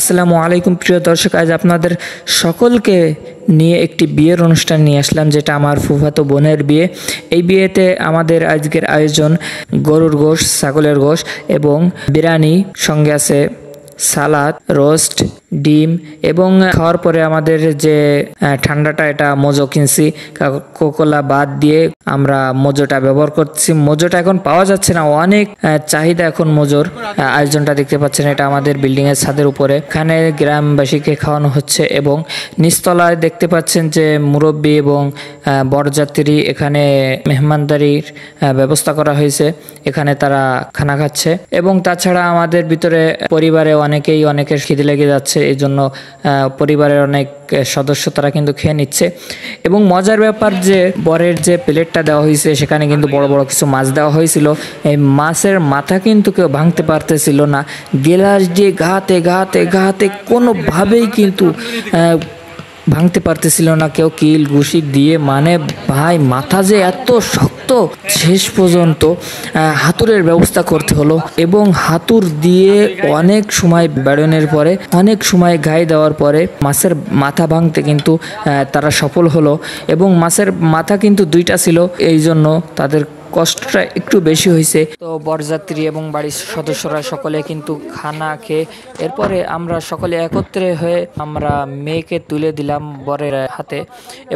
আসসালামু আলাইকুম প্রিয় দর্শক, আজ আপনাদের সকলকে নিয়ে একটি বিয়ের অনুষ্ঠান নিয়ে আসলাম, যেটা আমার ফুফাতো বোনের বিয়ে। এই বিয়েতে আমাদের আজকের আয়োজন গরুর গোশ, ছাগলের গোশ এবং বিরিয়ানি, সঙ্গে আছে সালাদ, রোস্ট, ডিম এবং খাওয়ার পরে আমাদের যে ঠান্ডাটা, এটা মোজো কিনছি। কোকোলা বাদ দিয়ে আমরা মোজোটা ব্যবহার করছি। মোজোটা এখন পাওয়া যাচ্ছে না, অনেক চাহিদা এখন মোজোর। আয়োজনটা দেখতে পাচ্ছেন, এটা আমাদের বিল্ডিং এর ছাদের উপরে। এখানে গ্রামবাসীকে খাওয়ানো হচ্ছে এবং নিচতলায় দেখতে পাচ্ছেন যে মুরব্বী এবং বরযাত্রী, এখানে মেহমানদারির ব্যবস্থা করা হয়েছে। এখানে তারা খানা খাচ্ছে এবং তাছাড়া আমাদের ভিতরে পরিবারে অনেকের খিদে লেগে যাচ্ছে, এই জন্য পরিবারের অনেক সদস্য তারা কিন্তু খেয়ে নিচ্ছে। এবং মজার ব্যাপার যে বরের যে প্লেটটা দেওয়া হয়েছে, সেখানে কিন্তু বড় বড় কিছু মাছ দেওয়া হয়েছিল। এই মাছের মাথা কিন্তু কেউ ভাঙতে পারতেছিল না। গেলাস দিয়ে ঘাতে কোনোভাবেই কিন্তু ভাঙতে পারতেছিল না কেউ, কিল ঘুষি দিয়ে। মানে ভাই, মাথা যে এত শক্ত, শেষ পর্যন্ত হাতুড়ের ব্যবস্থা করতে হলো এবং হাতুর দিয়ে অনেক সময় বেড়নের পরে, অনেক সময় গায়ে দেওয়ার পরে মাছের মাথা ভাঙতে কিন্তু তারা সফল হলো। এবং মাছের মাথা কিন্তু দুইটা ছিল, এই জন্য তাদের কষ্টটা একটু বেশি হয়েছে। তো বরযাত্রী এবং বাড়ির সদস্যরা সকলে কিন্তু খানা খেয়ে এরপরে আমরা সকলে একত্রে হয়ে আমরা মেয়েকে তুলে দিলাম বরের হাতে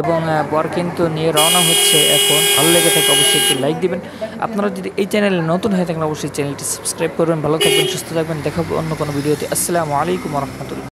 এবং বর কিন্তু নিয়ে রওনা হচ্ছে। এখন ভালো লেগে থাকে অবশ্যই একটি লাইক দিবেন। আপনারা যদি এই চ্যানেলে নতুন হয়ে থাকেন অবশ্যই চ্যানেলটি সাবস্ক্রাইব করবেন। ভালো থাকবেন, সুস্থ থাকবেন। দেখাবো অন্য কোনো ভিডিওতে। আসসালামু আলাইকুম ওয়া রাহমাতুল্লাহ।